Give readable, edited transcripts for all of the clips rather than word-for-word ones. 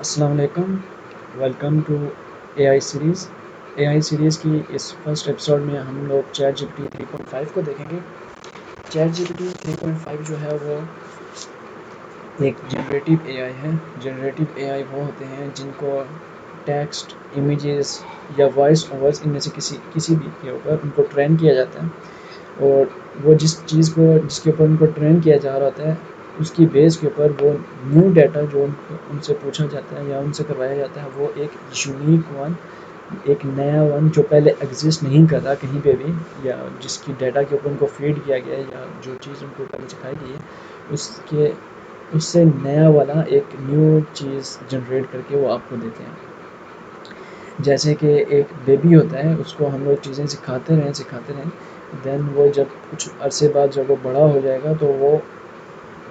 السلام علیکم، welcome to A I series. A I series کی اس فرسٹ ایپیسوڈ میں ہم لوگ چیٹ جی پی ٹی 3.5 کو دیکھیں گے۔ چیٹ جی پی ٹی 3.5 جو ہے وہ ایک جنریٹیو اے آئی ہے۔ جنریٹیو اے آئی وہ ہوتے ہیں جن کو ٹیکسٹ، امیجز یا وائس اوورس ان میں سے کسی بھی کے اوپر ان کو ٹرین کیا جاتا ہے، اور وہ جس کے اوپر ان کو ٹرین کیا جا رہا ہوتا ہے اس کی بیس کے اوپر وہ نیو ڈیٹا جو ان سے پوچھا جاتا ہے یا ان سے کروایا جاتا ہے وہ ایک یونیک ون، ایک نیا ون جو پہلے ایگزسٹ نہیں کر رہا کہیں پہ بھی، یا جس کی ڈیٹا کے اوپر ان کو فیڈ کیا گیا ہے یا جو چیز ان کو پہلے سکھائی گئی ہے اس سے نیا والا ایک نیو چیز جنریٹ کر کے وہ آپ کو دیتے ہیں۔ جیسے کہ ایک بیبی ہوتا ہے، اس کو ہم لوگ چیزیں سکھاتے رہیں، دین وہ جب کچھ عرصے بعد جب وہ بڑا ہو جائے گا تو وہ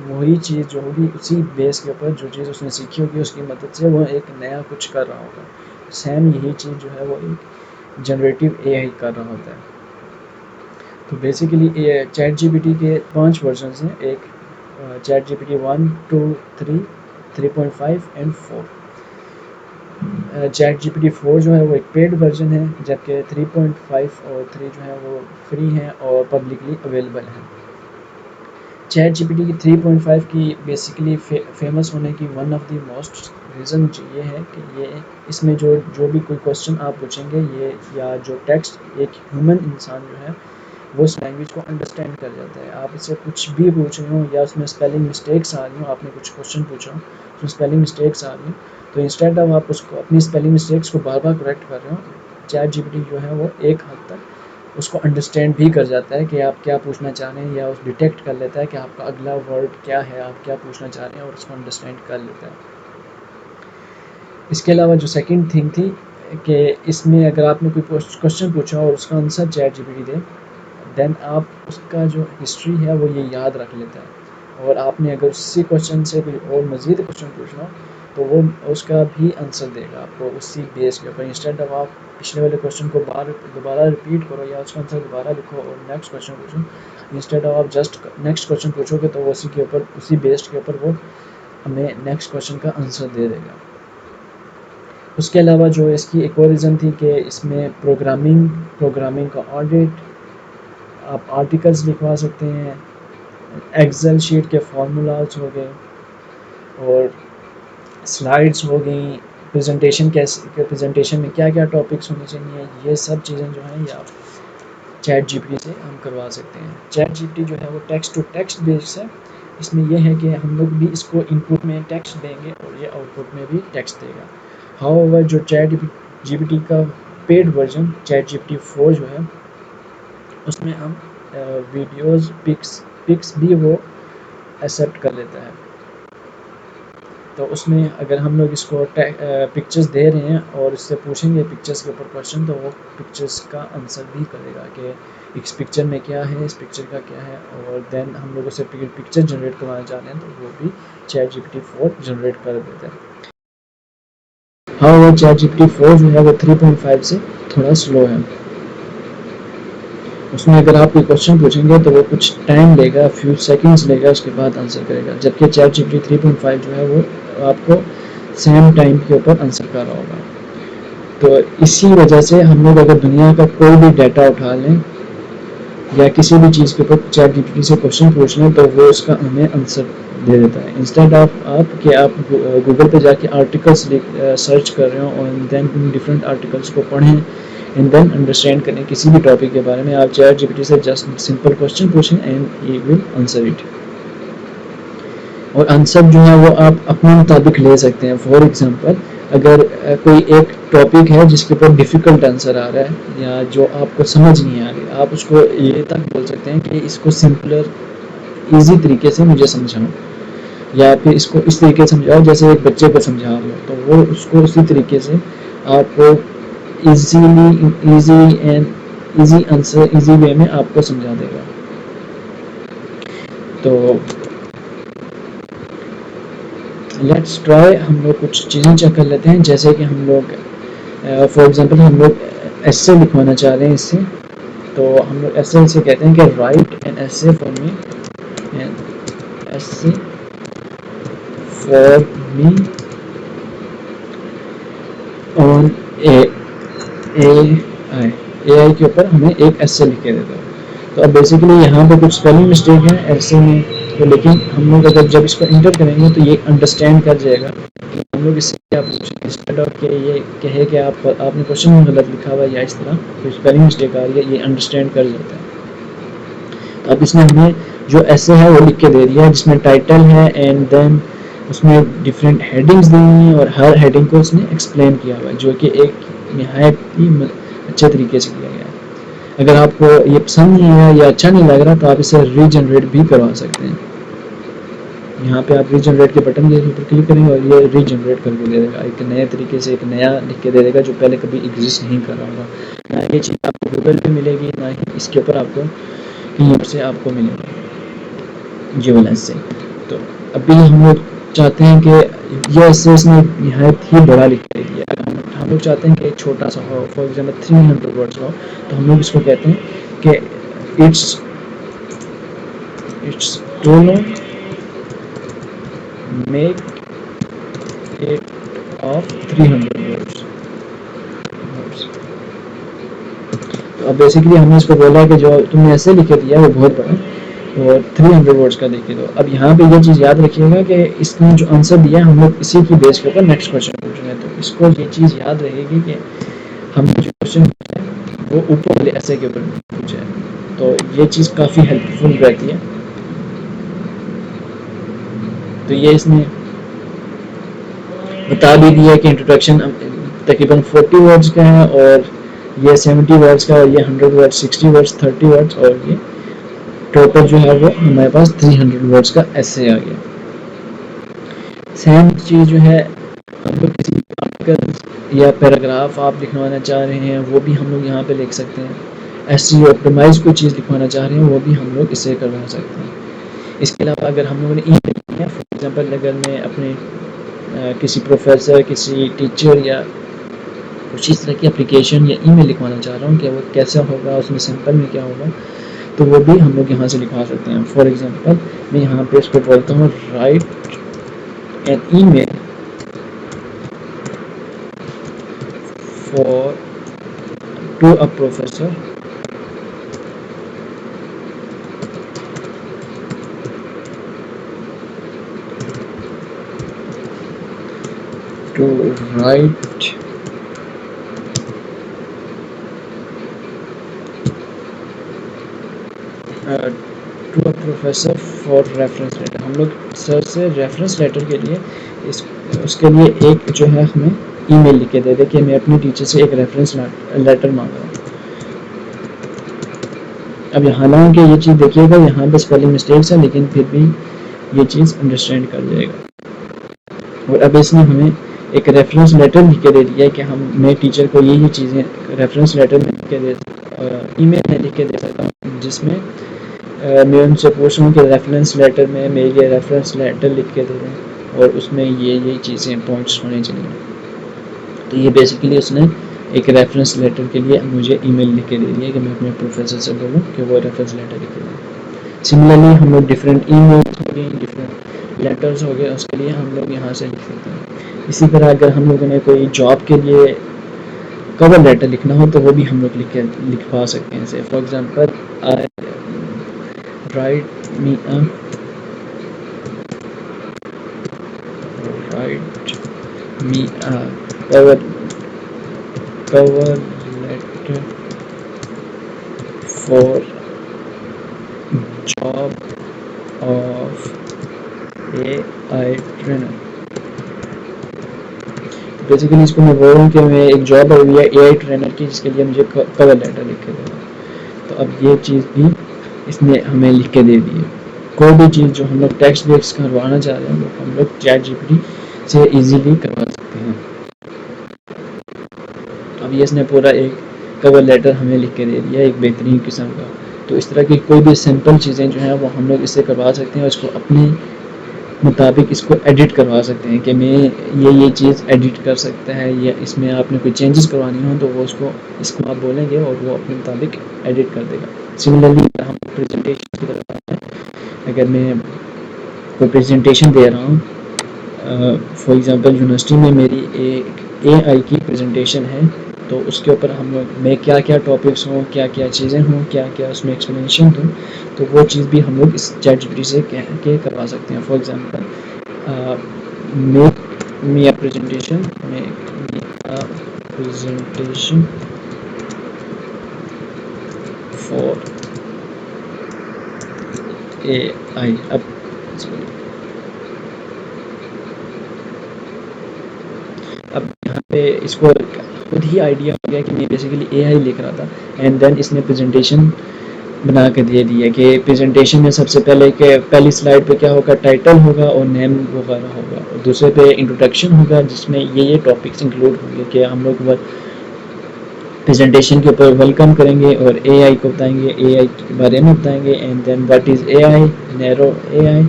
وہی چیز جو ہوگی اسی بیس کے اوپر جو چیز اس نے سیکھی ہوگی اس کی مدد سے وہ ایک نیا کچھ کر رہا ہوگا۔ سیم یہی چیز جو ہے وہ ایک جنریٹیو اے آئی کر رہا ہوتا ہے۔ تو basically Chat G P T کے 5 ورژنز ہیں، ایک Chat G P T 1 2 3 3.5 and 4۔ Chat G P T 4 جو ہے وہ ایک پیڈ ورژن ہے، جبکہ 3.5 اور 3 جو ہے وہ فری ہیں اور پبلکلی اویلیبل ہیں۔ چیٹ جی پی ٹی کی 3.5 کی بیسیکلی فیمس ہونے کی one of the most reason یہ ہے کہ اس میں جو بھی کوئی کوشچن آپ پوچھیں گے یا جو ٹیکسٹ ایک ہیومن انسان جو ہے وہ اس لینگویج کو انڈرسٹینڈ کر جاتا ہے۔ آپ اس سے کچھ بھی پوچھ رہے ہوں یا اس میں اسپیلنگ مسٹیکس آ رہی ہوں، آپ نے کچھ کوشچن پوچھا ہوں اس میں اسپیلنگ مسٹیکس آ رہی ہوں، تو انسٹیڈ آف آپ اس کو اپنی اسپیلنگ مسٹیکس کو بار بار کریکٹ کر رہے ہوں، چیٹ جی پی ٹی جو ہے وہ ایک حد تک اس کو انڈرسٹینڈ بھی کر جاتا ہے کہ آپ کیا پوچھنا چاہ رہے ہیں، یا اس ڈیٹیکٹ کر لیتا ہے کہ آپ کا اگلا ورڈ کیا ہے، آپ کیا پوچھنا چاہ رہے ہیں، اور اس کو انڈرسٹینڈ کر لیتا ہے۔ اس کے علاوہ جو سیکنڈ تھنگ تھی کہ اس میں اگر آپ نے کوئی کوشچن پوچھا اور اس کا answer chat G P T دے، دین آپ اس کا جو ہسٹری ہے وہ یہ یاد رکھ لیتا ہے، اور آپ نے اگر اسی کوشچن سے کوئی اور مزید کوشچن پوچھنا ہو تو وہ اس کا بھی آنسر دے گا آپ کو اسی بیس کے اوپر۔ انسٹیڈ آف آپ پچھلے والے کوشچن کو دوبارہ ریپیٹ کرو یا اس کا آنسر دوبارہ لکھو اور نیکسٹ کوشچن پوچھو، انسٹیڈ آف آپ جسٹ نیکسٹ کوشچن پوچھو گے تو وہ اسی بیس کے اوپر وہ ہمیں نیکسٹ کوشچن کا آنسر دے دے گا۔ اس کے علاوہ جو اس کی ایک اور ریزن تھی کہ اس میں پروگرامنگ کا آڈٹ، آپ آرٹیکلز لکھوا سکتے ہیں، ایکسل شیٹ کے فارمولاز ہو گئے، اور سلائڈس ہو گئیں، پریزنٹیشن میں کیا کیا ٹاپکس ہونے چاہیے، یہ سب چیزیں جو ہیں یہ آپ چیٹ جی پی ٹی سے ہم کروا سکتے ہیں۔ چیٹ جی پی ٹی جو ہے وہ ٹیکسٹ ٹو ٹیکسٹ بیس ہے، اس میں یہ ہے کہ ہم لوگ بھی اس کو ان پٹ میں ٹیکسٹ دیں گے اور یہ آؤٹ پٹ میں بھی ٹیکسٹ دے گا۔ ہاؤ ایور جو چیٹ جی پی ٹی کا paid version Chat G P T 4 جو ہے اس میں ہم ویڈیوز پکس بھی وہ ایکسیپٹ کر لیتا ہے۔ تو اس میں اگر ہم لوگ اس کو پکچرز دے رہے ہیں اور اس سے پوچھیں گے پکچرز کے اوپر کوشچن، تو وہ پکچرز کا آنسر بھی کرے گا کہ اس پکچر میں کیا ہے، اس پکچر کا کیا ہے، اور دین ہم لوگ اسے پکچر جنریٹ کروانا چاہ رہے ہیں تو وہ بھی Chat G P T 4 generate کر دیتا ہے۔ ہاں وہ چیٹ جی پی ٹی 4 جو ہے وہ 3.5 سے تھوڑا سلو ہے۔ اس میں اگر آپ کوئی کوشچن پوچھیں گے تو وہ کچھ ٹائم لے گا، فیو سیکنڈز لے گا، اس کے بعد آنسر کرے گا، جبکہ چیٹ جی پی ٹی 3.5 جو ہے وہ آپ کو سیم ٹائم کے اوپر آنسر کر رہا ہوگا۔ تو اسی وجہ سے ہم لوگ اگر دنیا کا کوئی بھی ڈیٹا اٹھا لیں یا کسی بھی چیز کے اوپر چیٹ جی پی ٹی سے کوشچن پوچھ لیں تو وہ اس کا ہمیں آنسر دے دیتا ہے، انسٹیڈ آف آپ گوگل پہ جا کے آرٹیکلس سرچ کر رہے ہوں اور دین ان ڈفرینٹ آرٹیکلس کو پڑھیں اینڈ دین انڈرسٹینڈ کریں کسی بھی ٹاپک کے بارے میں، آپ چیٹ جی پی ٹی سے جسٹ سمپل کوشچن پوچھیں and he will answer it. اور آنسر جو ہے وہ آپ اپنے مطابق لے سکتے ہیں۔ فار ایگزامپل اگر کوئی ایک ٹاپک ہے جس کے اوپر ڈیفیکلٹ آنسر آ رہا ہے یا جو آپ کو سمجھ نہیں آ رہی، آپ اس کو یہ تک بول سکتے ہیں کہ اس کو سمپلر ایزی طریقے سے مجھے سمجھاؤں، یا پھر اس کو اس طریقے سے سمجھاؤ جیسے ایک بچے کو سمجھا رہے ہو، تو وہ اس کو اسی طریقے سے آپ کو ایزی آنسر ایزی وے میں آپ کو سمجھا دے گا۔ تو لیٹس ٹرائی، ہم لوگ کچھ چیزیں چیک کر لیتے ہیں، جیسے کہ ہم لوگ فار ایگزامپل ہم لوگ ایسے لکھوانا چاہ رہے ہیں اس سے، تو ہم لوگ ایسے سے کہتے ہیں کہ رائٹ این ایسے فار می، ایسے فار می اور اے آئی کے اوپر ہمیں ایک ایس سے لکھ کے دیتا ہے. تو اب بیسیکلی یہاں پہ کچھ اسپیلنگ مسٹیک ہے ایسے میں تو، لیکن ہم لوگ اگر جب اس کو انٹر کریں گے تو یہ انڈرسٹینڈ کر جائے گا. ہم لوگ اس سے کیا پوچھیں انسٹیڈ آف کہ یہ کہے کہ آپ نے کوشچن میں غلط لکھا ہوا یا اس طرح کوئی اسپیلنگ مسٹیک آ رہی ہے، یہ انڈرسٹینڈ کر جاتا ہے. تو اب اس نے ہمیں جو ایسے ہے وہ لکھ کے دے دیا ہے جس میں ٹائٹل ہے اینڈ دین اس میں ڈفرینٹ ہیڈنگس دی ہوئی ہیں اور ہر ہیڈنگ کو اس نے ایکسپلین کیا ہوا ہے جو کہ ایک نہایت ہی اچھے طریقے سے کیا گیا ہے. اگر آپ کو یہ پسند نہیں ہے یا اچھا نہیں لگ رہا تو آپ اسے ری جنریٹ بھی کروا سکتے ہیں. یہاں پہ آپ ری جنریٹ کے بٹن کے اوپر کلک کریں گے اور یہ ری جنریٹ کر کے دے دے گا ایک نئے طریقے سے، ایک نیا لکھ کے دے دے گا جو پہلے کبھی ایگزسٹ نہیں کر رہا ہوگا. نہ یہ چیز آپ کو گوگل پہ ملے گی، نہ ہی اس کے اوپر آپ کو کہیں سے آپ کو ملے گا جی والا سے. تو ابھی ہم لوگ چاہتے ہیں کہ یہ ایسے اس نے نہایت ہی بڑا لکھ کے دیا ہے. ہم لوگ چاہتے ہیں کہ ایک چھوٹا سا ہو، فار ایگزامپل 300 ورڈس ہو، تو ہم لوگ اس کو کہتے ہیں کہ it's too long make it of 300 words. تو اب بیسیکلی ہم نے اس کو بولا کہ جو تم نے ایسے لکھ کے دیا وہ بہت بڑا ہے اور 300 ورڈس کا لکھ کے دو. اب یہاں پہ یہ چیز یاد رکھیے گا کہ اس نے جو آنسر دیا ہے ہم لوگ اسی کی بیس کے اوپر نیکسٹ کوشچن پوچھ رہے ہیں. تو اس کو یہ چیز یاد رہے گی کہ ہم نے جو کوشچن پوچھا ہے وہ اوپر والے ایسے کے اوپر پوچھا ہے. تو یہ چیز کافی ہیلپ فل رہتی ہے. تو یہ اس نے بتا بھی دیا کہ انٹروڈکشن تقریباً 40 ورڈس کا ہے اور یہ 70 ورڈس کا، اور یہ 100 ورڈس، 60 ورڈس، 30 ورڈس، اور یہ ٹوٹل جو ہے وہ ہمارے پاس 300 ورڈس کا ایسے آ گیا. سیم چیز جو ہے ہم لوگ کسی آرٹیکل یا پیراگراف آپ لکھوانا چاہ رہے ہیں وہ بھی ہم لوگ یہاں پہ لکھ سکتے ہیں. ایسی آپٹیمائز کوئی چیز لکھوانا چاہ رہے ہیں وہ بھی ہم لوگ اسے کروا سکتے ہیں. اس کے علاوہ اگر ہم لوگوں نے ای میل لکھنا ہے، فار ایگزامپل اگر میں اپنے کسی پروفیسر، کسی ٹیچر یا کچھ اس طرح کی اپلیکیشن یا ای میل لکھوانا چاہ رہا ہوں کہ وہ کیسا ہوگا، اس میں سمپل میں کیا ہوگا، تو وہ بھی ہم لوگ یہاں سے لکھوا سکتے ہیں. فار ایگزامپل میں یہاں پہ اس کو بولتا ہوں write an email for to a professor to write to a professor for reference letter. ہم لوگ سر سے ریفرنس لیٹر کے لیے اس کے لیے ایک جو ہے ہمیں ای میل لکھ کے دے دے کہ میں اپنی ٹیچر سے ایک ریفرنس لیٹر مانگ رہا ہوں. اب حالانکہ یہ چیز دیکھیے گا یہاں پہ اسپیلنگ مسٹیکس ہے لیکن پھر بھی یہ چیز انڈرسٹینڈ کر جائے گا. اور اب اس نے ہمیں ایک ریفرنس لیٹر لکھ کے دے دیا ہے کہ میں ٹیچر کو یہ چیزیں ریفرنس لیٹر میں لکھ کے ای میل میں لکھ کے دے سکتا ہوں، جس میں میں ان سے پوچھ رہا ہوں کہ ریفرنس لیٹر میں میرے لیے ریفرنس لیٹر لکھ کے دے دیں اور اس میں یہ چیزیں پوائنٹس ہونے چاہیے. تو یہ بیسیکلی اس نے ایک ریفرنس لیٹر کے لیے مجھے ای میل لکھ کے دے دیا کہ میں اپنے پروفیسر سے بولوں کہ وہ ریفرنس لیٹر لکھ کے دیں. سملرلی ہم لوگ ڈفرینٹ ای میلس ہو گئے، ڈفرینٹ لیٹرز ہو گئے، اس کے لیے ہم لوگ یہاں سے لکھ سکتے ہیں. اسی طرح اگر ہم لوگوں نے کوئی جاب کے لیے کور لیٹر لکھنا ہو تو وہ بھی ہم لوگ لکھوا سکتے ہیں. For example write me a cover letter for job of AI trainer. Basically اس کو میں بول رہا ہوں کہ میں ایک جاب ہوئی ہے اے آئی ٹرینر کی جس کے لیے مجھے کور لیٹر لکھ کے دے. تو اب یہ چیز بھی اس نے ہمیں لکھ کے دے دی ہے. کوئی بھی چیز جو ہم لوگ ٹیکسٹ بیکس کروانا چاہ رہے ہیں وہ ہم لوگ چیٹ جی پی ٹی سے ایزیلی کروا سکتے ہیں. اب یہ اس نے پورا ایک کور لیٹر ہمیں لکھ کے دے دیا ہے ایک بہترین قسم کا. تو اس طرح کی کوئی بھی سمپل چیزیں جو ہیں وہ ہم لوگ اس سے کروا سکتے ہیں اور اس کو اپنے مطابق اس کو ایڈٹ کروا سکتے ہیں کہ میں یہ چیز ایڈٹ کر سکتا ہے یا اس میں آپ نے کوئی چینجز کروانی ہوں تو وہ اس کو آپ بولیں گے اور وہ اپنے مطابق ایڈٹ کر دے گا. سملرلی ہم پریزنٹیشن کی طرف آتے ہیں. اگر میں کوئی پریزنٹیشن دے رہا ہوں فار ایگزامپل یونیورسٹی میں میری اے آئی کی پریزنٹیشن ہے، تو اس کے اوپر میں کیا کیا ٹاپکس ہوں، کیا کیا چیزیں ہوں، کیا کیا اس میں ایکسپلینیشن ہوں، تو وہ چیز بھی ہم لوگ اس چیٹ جی پی ٹی سے کہہ کے کروا سکتے ہیں. For example make me a presentation for A I. اب یہاں پہ اس کو خود ہی آئیڈیا ہو گیا کہ میں بیسیکلی اے آئی لکھ رہا تھا، اینڈ دین اس نے پریزنٹیشن بنا کے دے دیا کہ پریزنٹیشن میں سب سے پہلے کہ پہلی سلائڈ پہ کیا ہوگا، ٹائٹل ہوگا اور نیم وغیرہ ہوگا، اور دوسرے پہ انٹروڈکشن ہوگا جس میں یہ ٹاپکس انکلوڈ ہوں گے کہ ہم لوگ پریزنٹیشن کے اوپر ویلکم کریں گے اور اے آئی کو بتائیں گے، اے آئی کے بارے میں بتائیں گے، and then what is A I, narrow A I,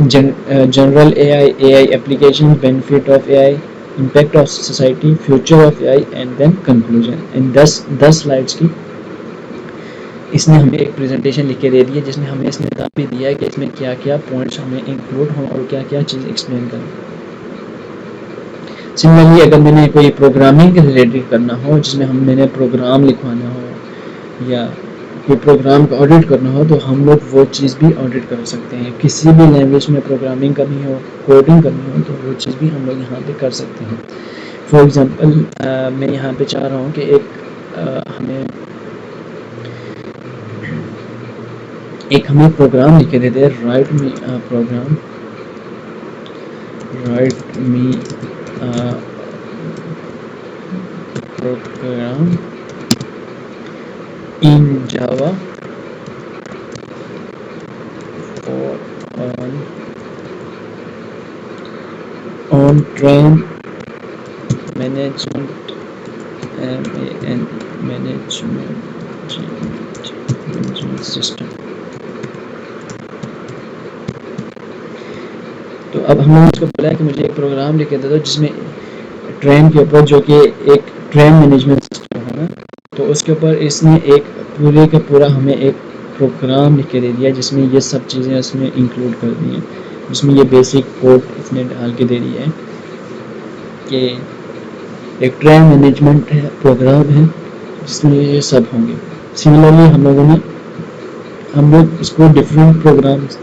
general A I application, benefit of A I, impact of society, future of A I, and then conclusion. ان 10 سلائڈس کی اس نے ہمیں ایک پریزنٹیشن لکھ کے دے دی ہے، جس میں ہمیں اس نے بتا بھی دیا ہے کہ اس میں کیا کیا پوائنٹس ہمیں انکلوڈ ہوں اور کیا کیا چیز ایکسپلین کریں. سملرلی اگر میں نے کوئی پروگرامنگ کے ریلیٹڈ کرنا ہو، جس میں میں نے پروگرام لکھوانا ہو یا کوئی پروگرام کا آڈٹ کرنا ہو، تو ہم لوگ وہ چیز بھی آڈٹ کر سکتے ہیں. کسی بھی لینگویج میں پروگرامنگ کرنی ہو، کوڈنگ کرنی ہو، تو وہ چیز بھی ہم لوگ یہاں پہ کر سکتے ہیں. فار ایگزامپل میں یہاں پہ چاہ رہا ہوں کہ ہمیں پروگرام لکھ کے دیتے ہیں، write me program in Java on train management system. تو اب ہم نے اس کو بولا کہ مجھے ایک پروگرام لکھ کے دے دو جس میں ٹرین کے اوپر، جو کہ ایک ٹرین مینجمنٹ سسٹم ہے نا، تو اس کے اوپر اس نے ایک پورے کا پورا ہمیں ایک پروگرام لکھ کے دے دیا جس میں یہ سب چیزیں اس میں انکلوڈ کر دی ہیں، جس میں یہ بیسک کوڈ اس نے ڈال کے دے دی ہے کہ ایک ٹرین مینجمنٹ پروگرام ہے جس میں یہ سب ہوں گے. سملرلی ہم لوگ اس کو different programs,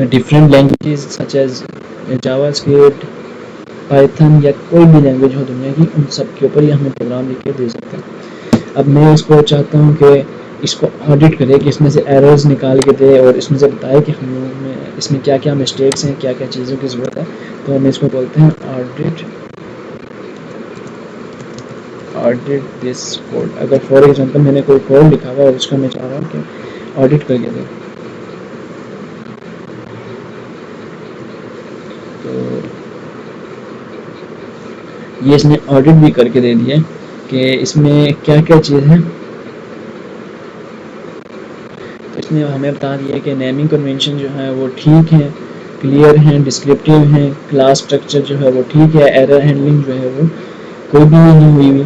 different languages such as JavaScript, Python یا کوئی بھی لینگویج ہو دنیا کی، ان سب کے اوپر یہ ہمیں پروگرام لکھ کے دے سکتے ہیں. اب میں اس کو چاہتا ہوں کہ اس کو آڈٹ کرے، کہ اس میں سے ایررز نکال کے دے اور اس میں سے بتائے کہ ہم لوگوں میں اس میں کیا کیا مسٹیکس ہیں، کیا کیا چیزوں کی ضرورت ہے. تو ہم اس کو بولتے ہیں آڈٹ دس کوڈ. اگر فار ایگزامپل میں نے کوئی کوڈ لکھا ہوا ہے اور اس کا میں چاہ رہا ہوں کہ آڈٹ کر کے دے، تو یہ اس نے آڈٹ بھی کر کے دے دیا کہ اس میں کیا کیا چیز ہے. تو اس نے ہمیں بتا دیا کہ نیمنگ کنونشن جو ہے وہ ٹھیک ہے، کلیئر ہیں، ڈسکرپٹیو ہیں، کلاس اسٹرکچر جو ہے وہ ٹھیک ہے، ایرر ہینڈلنگ جو ہے وہ کوئی بھی نہیں ہوئی ہوئی.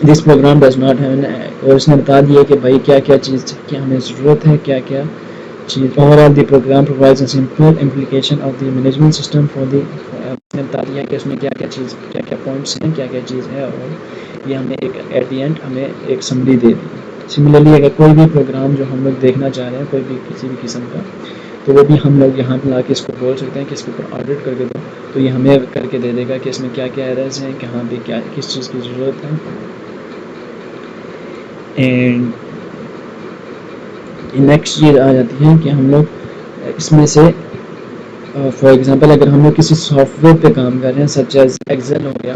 دس پروگرام ڈز ناٹ ہیو، اور اس نے بتا دیا کہ بھائی کیا کیا چیز کی ہمیں ضرورت ہے، کیا کیا چیز. Overall the program provides a simple implication of the management system for the. نے بتا دیا کہ اس میں کیا کیا چیز، کیا کیا پوائنٹس ہیں، کیا کیا چیز ہے، اور یہ ہمیں ایٹ دی اینڈ ہمیں ایک سمری دے دی. سملرلی اگر کوئی بھی پروگرام جو ہم لوگ دیکھنا چاہ رہے ہیں، کوئی بھی کسی بھی قسم کا، تو وہ بھی ہم لوگ یہاں پہ لا کے اس کو بول سکتے ہیں کہ اس کے اوپر آڈٹ کر کے دو، تو یہ ہمیں کر کے دے دے گا کہ اس میں کیا کیا ایررز ہیں، کہاں پہ کیا کس چیز کی ضرورت ہے. اینڈ نیکسٹ چیز آ جاتی ہے کہ ہم لوگ اس میں سے فار ایگزامپل اگر ہم لوگ کسی سافٹ ویئر پہ کام کر رہے ہیں، سچ ایز ایکسل ہو گیا،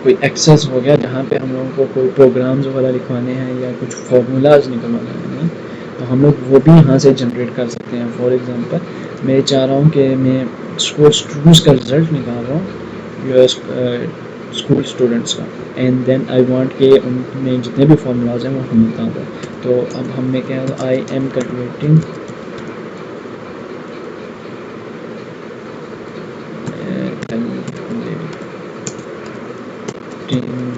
کوئی ایکسیس ہو گیا، جہاں پہ ہم لوگوں کو کوئی پروگرامز وغیرہ لکھوانے ہیں یا کچھ فارمولاز نکلوانے ہیں، تو ہم لوگ وہ بھی یہاں سے جنریٹ کر سکتے ہیں. فار ایگزامپل میں چاہ رہا ہوں کہ میں اسٹوڈنٹس کا رزلٹ نکال رہا ہوں، اسکول اسٹوڈنٹس کا، اینڈ دین آئی وانٹ کہ ان میں جتنے بھی فارمولاز ہیں وہ ہمیں بتا دیں. تو اب ہم نے کیا، I am calculating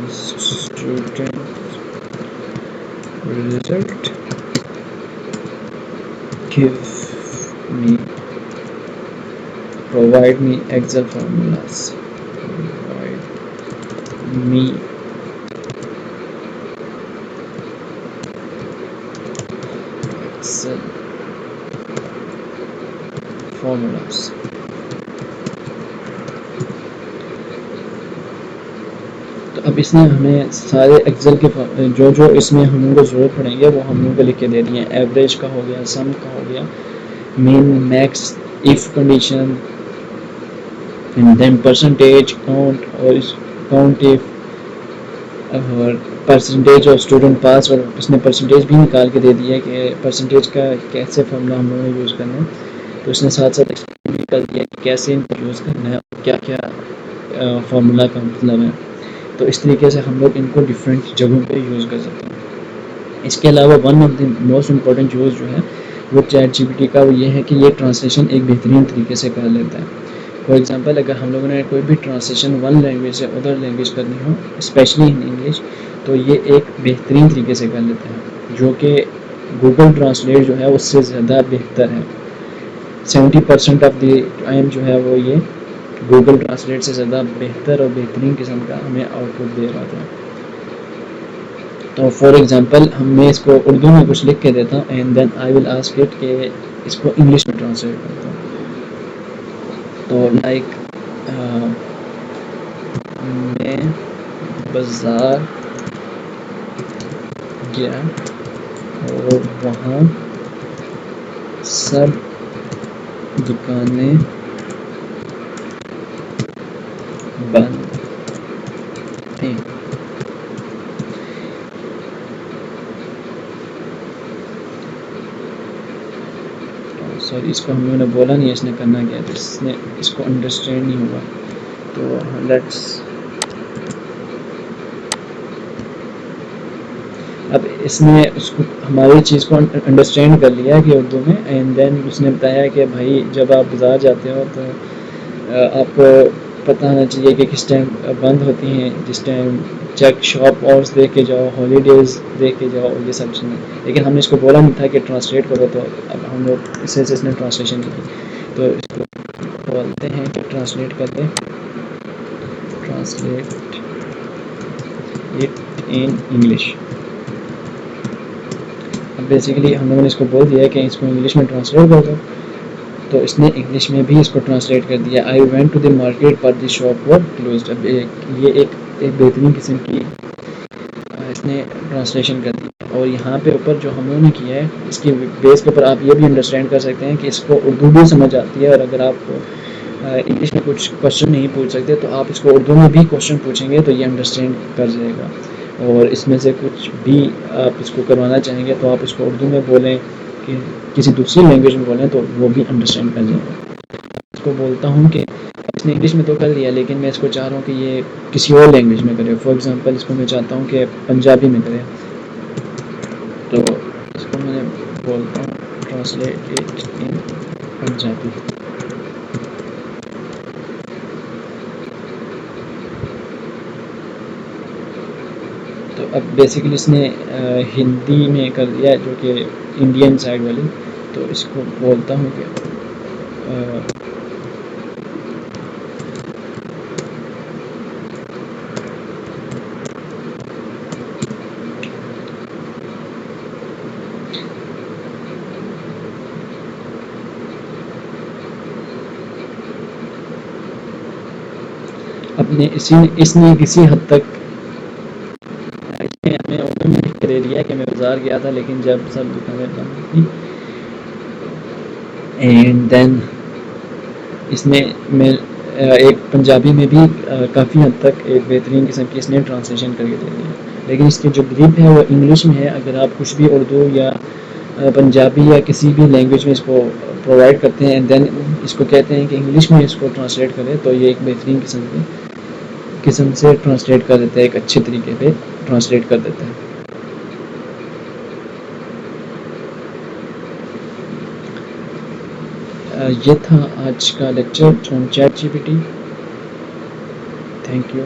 student result give provide me Excel formulas, provide me Excel formulas. تو اب اس نے ہمیں سارے ایکسل کے جو اس میں ہم لوگوں کو ضرورت پڑیں گے وہ ہم لوگوں کو لکھ کے دے دی ہیں. ایوریج کا ہو گیا, سم کا ہو گیا, min, max, if condition, and then percentage, count, اور کاؤنٹ ایف, اور پرسنٹیج آف اسٹوڈنٹ پاس. اور اس نے پرسنٹیج بھی نکال کے دے دی ہے کہ پرسنٹیج کا کیسے فارمولا ہم لوگوں نے یوز کرنا ہے. تو اس نے ساتھ ساتھ ایکسپلین بھی کر دیا کہ کیسے ان کو یوز کرنا ہے اور کیا کیا فارمولا کا مطلب ہے. تو اس طریقے سے ہم لوگ ان کو ڈفرینٹ جگہوں پہ یوز کر سکتے ہیں. اس کے علاوہ one of the most important use جو ہے وہ چیٹ جی پی ٹی کا وہ یہ ہے کہ یہ ٹرانسلیشن ایک بہترین طریقے سے کر لیتا ہے. فار ایگزامپل اگر ہم لوگوں نے کوئی بھی ٹرانسلیشن ون لینگویج سے ادر لینگویج کرنی ہو, اسپیشلی ان انگلش, تو یہ ایک بہترین طریقے سے کر لیتا ہے, جو کہ گوگل ٹرانسلیٹ جو ہے اس سے زیادہ بہتر ہے. 70% آف دی ٹائم جو ہے وہ یہ گوگل ٹرانسلیٹ سے زیادہ بہتر اور بہترین قسم کا ہمیں آؤٹ پٹ دے رہا تھا. تو فار ایگزامپل میں اس کو اردو میں کچھ لکھ کے دیتا ہوں and then I will ask it کہ اس کو انگلش میں ٹرانسلیٹ کرتا ہوں. تو لائک میں بازار گیا اور وہاں سب دکانیں بند تھیں. سوری, اس کو ہم لوگوں نے بولا نہیں, اس نے کرنا کیا تھا, اس نے اس کو انڈرسٹینڈ نہیں ہوا. تو لیٹس اب اس نے اس کو ہماری چیز کو انڈرسٹینڈ کر لیا کہ اردو میں, اینڈ دین اس نے بتایا کہ بھائی جب آپ بازار جاتے ہو تو آپ کو پتہ ہونا چاہیے کہ کس ٹائم بند ہوتی ہیں, جس ٹائم چیک شاپ آورس دیکھ کے جاؤ, ہالیڈیز دیکھ کے جاؤ, یہ سب چیزیں. لیکن ہم نے اس کو بولا نہیں تھا کہ ٹرانسلیٹ کرو, تو اب ہم لوگ اس سے نے ٹرانسلیشن کی. تو اس کو بولتے ہیں کہ ٹرانسلیٹ کر دیں, ٹرانسلیٹ اٹ ان انگلش. اب بیسیکلی ہم لوگوں نے اس کو بول دیا ہے کہ اس کو انگلش میں ٹرانسلیٹ کر دو, تو اس نے انگلش میں بھی اس کو ٹرانسلیٹ کر دیا. I went to the market پر دی شاپ ور کلوزڈ. اب یہ ایک بہترین قسم کی اس نے ٹرانسلیشن کر دی. اور یہاں پہ اوپر جو ہم لوگوں نے کیا ہے اس کی بیس کے اوپر آپ یہ بھی انڈرسٹینڈ کر سکتے ہیں کہ اس کو اردو بھی سمجھ آتی ہے, اور اگر آپ انگلش میں کچھ کوشچن نہیں پوچھ سکتے تو آپ اس کو اردو میں بھی کوشچن پوچھیں گے تو یہ انڈرسٹینڈ کر جائے گا. اور اس میں سے کچھ بھی آپ اس کو کروانا چاہیں گے تو آپ اس کو اردو میں بولیں کہ کسی دوسری لینگویج میں بولیں تو وہ بھی انڈرسٹینڈ کر جائے گا. اس کو بولتا ہوں کہ اس نے انگلش میں تو کر لیا, لیکن میں اس کو چاہ رہا ہوں کہ یہ کسی اور لینگویج میں کرے. فار ایگزامپل اس کو میں چاہتا ہوں کہ پنجابی میں کرے, تو اس کو میں بولتا ہوں ٹرانسلیٹ اٹ ان پنجابی. تو اب بیسیکلی اس نے ہندی میں کر دیا جو کہ انڈین سائڈ والی. تو اس کو بولتا ہوں کہ اپنے اس نے کسی حد تک ہمیں اردو میں لکھ کے دے دیا کہ میں بازار گیا تھا لیکن جب سب دکانیں بند تھیں. اینڈ دین اس نے میں ایک پنجابی میں بھی کافی حد تک ایک بہترین قسم کی اس نے ٹرانسلیشن کر کے دے دی ہے. لیکن اس کی جو گریپ ہے وہ انگلش میں ہے. اگر آپ کچھ بھی اردو یا پنجابی یا کسی بھی لینگویج میں اس کو پرووائڈ کرتے ہیں اینڈ دین اس کو کہتے ہیں کہ انگلش میں اس کو ٹرانسلیٹ کرے, تو یہ ایک بہترین قسم سے ٹرانسلیٹ کر دیتا ہے, ایک اچھے طریقے پہ ٹرانسلیٹ کر دیتا ہے. یہ تھا آج کا lecture from Chat G P T. Thank you.